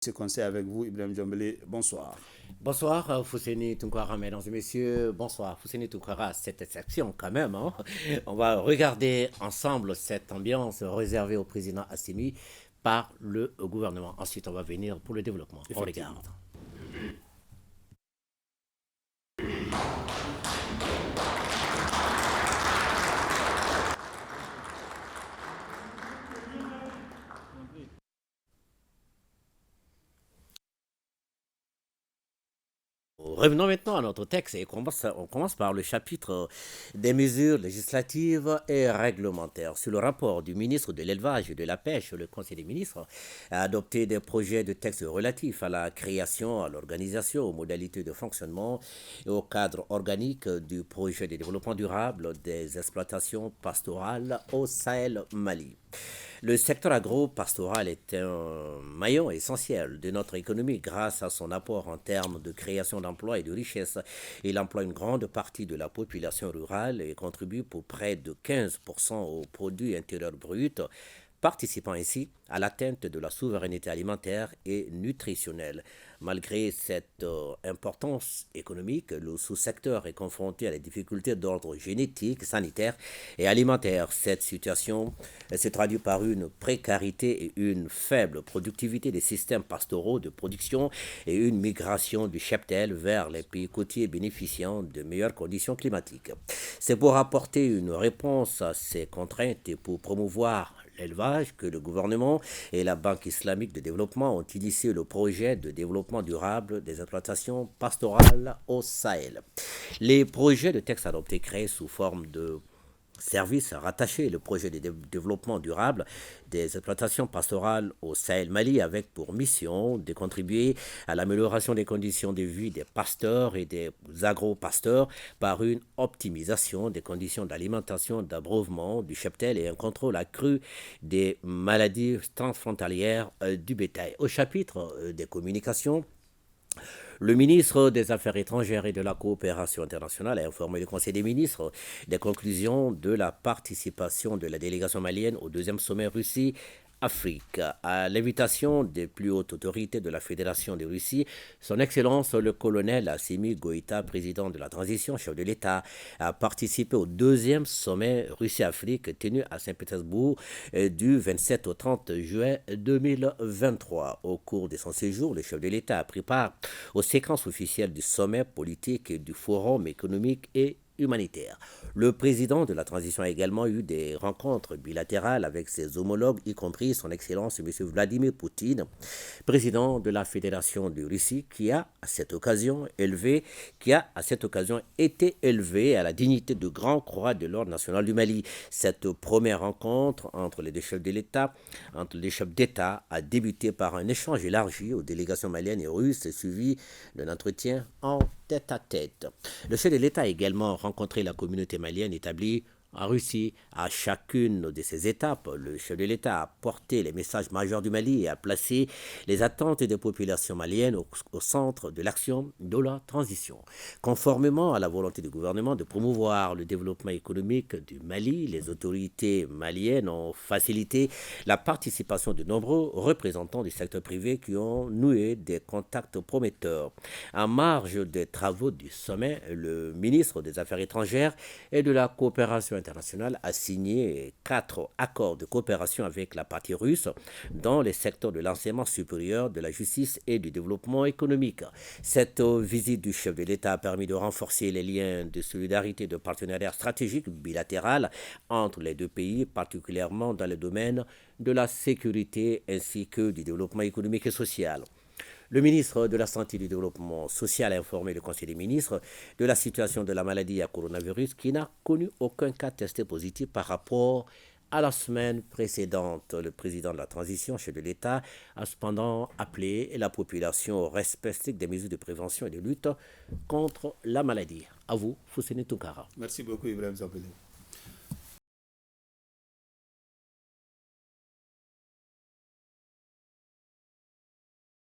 Ce conseil avec vous, Ibrahim Djambélé. Bonsoir. Bonsoir, Fousseni Tounkara, mesdames et messieurs. Bonsoir, Fousseni Tounkara, cette exception quand même, hein. On va regarder ensemble cette ambiance réservée au président Assimi par le gouvernement. Ensuite, on va venir pour le développement. On regarde. Effectivement. Revenons maintenant à notre texte et on commence par le chapitre des mesures législatives et réglementaires. Sur le rapport du ministre de l'Élevage et de la Pêche, le Conseil des ministres a adopté des projets de textes relatifs à la création, à l'organisation, aux modalités de fonctionnement et au cadre organique du projet de développement durable des exploitations pastorales au Sahel Mali. Le secteur agro-pastoral est un maillon essentiel de notre économie grâce à son apport en termes de création d'emplois et de richesses. Il emploie une grande partie de la population rurale et contribue pour près de 15% au produit intérieur brut, participant ainsi à l'atteinte de la souveraineté alimentaire et nutritionnelle. Malgré cette importance économique, le sous-secteur est confronté à des difficultés d'ordre génétique, sanitaire et alimentaire. Cette situation se traduit par une précarité et une faible productivité des systèmes pastoraux de production et une migration du cheptel vers les pays côtiers bénéficiant de meilleures conditions climatiques. C'est pour apporter une réponse à ces contraintes et pour promouvoir l'élevage que le gouvernement et la Banque islamique de développement ont initié le projet de développement durable des exploitations pastorales au Sahel. Les projets de texte adoptés créés sous forme de service rattaché le projet de développement durable des exploitations pastorales au Sahel Mali avec pour mission de contribuer à l'amélioration des conditions de vie des pasteurs et des agro-pasteurs par une optimisation des conditions d'alimentation, d'abreuvement du cheptel et un contrôle accru des maladies transfrontalières du bétail. Au chapitre des communications, le ministre des Affaires étrangères et de la coopération internationale a informé le Conseil des ministres des conclusions de la participation de la délégation malienne au deuxième sommet Russie Afrique. À l'invitation des plus hautes autorités de la Fédération de Russie, son Excellence le colonel Assimi Goïta, président de la transition, chef de l'État, a participé au deuxième sommet Russie-Afrique tenu à Saint-Pétersbourg du 27 au 30 juin 2023. Au cours de son séjour, le chef de l'État a pris part aux séquences officielles du sommet politique et du forum économique et humanitaire. Le président de la transition a également eu des rencontres bilatérales avec ses homologues, y compris son Excellence M. Vladimir Poutine, président de la Fédération de Russie, qui a à cette occasion été élevé à la dignité de Grand Croix de l'Ordre national du Mali. Cette première rencontre entre les deux chefs de l'État, entre les chefs d'État, a débuté par un échange élargi aux délégations maliennes et russes, suivi d'un entretien en tête-à-tête. Le chef de l'État a également rencontré la communauté malienne établie en Russie. À chacune de ces étapes, le chef de l'État a porté les messages majeurs du Mali et a placé les attentes des populations maliennes au centre de l'action de la transition. Conformément à la volonté du gouvernement de promouvoir le développement économique du Mali, les autorités maliennes ont facilité la participation de nombreux représentants du secteur privé qui ont noué des contacts prometteurs. En marge des travaux du sommet, le ministre des Affaires étrangères et de la coopération internationale a signé 4 accords de coopération avec la partie russe dans les secteurs de l'enseignement supérieur, de la justice et du développement économique. Cette visite du chef de l'État a permis de renforcer les liens de solidarité et de partenariat stratégique bilatéral entre les deux pays, particulièrement dans le domaine de la sécurité ainsi que du développement économique et social. Le ministre de la Santé et du Développement social a informé le Conseil des ministres de la situation de la maladie à coronavirus qui n'a connu aucun cas testé positif par rapport à la semaine précédente. Le président de la transition, chef de l'État, a cependant appelé la population au respect strict des mesures de prévention et de lutte contre la maladie. À vous, Fousseni Toukara. Merci beaucoup, Ibrahim Djambélé.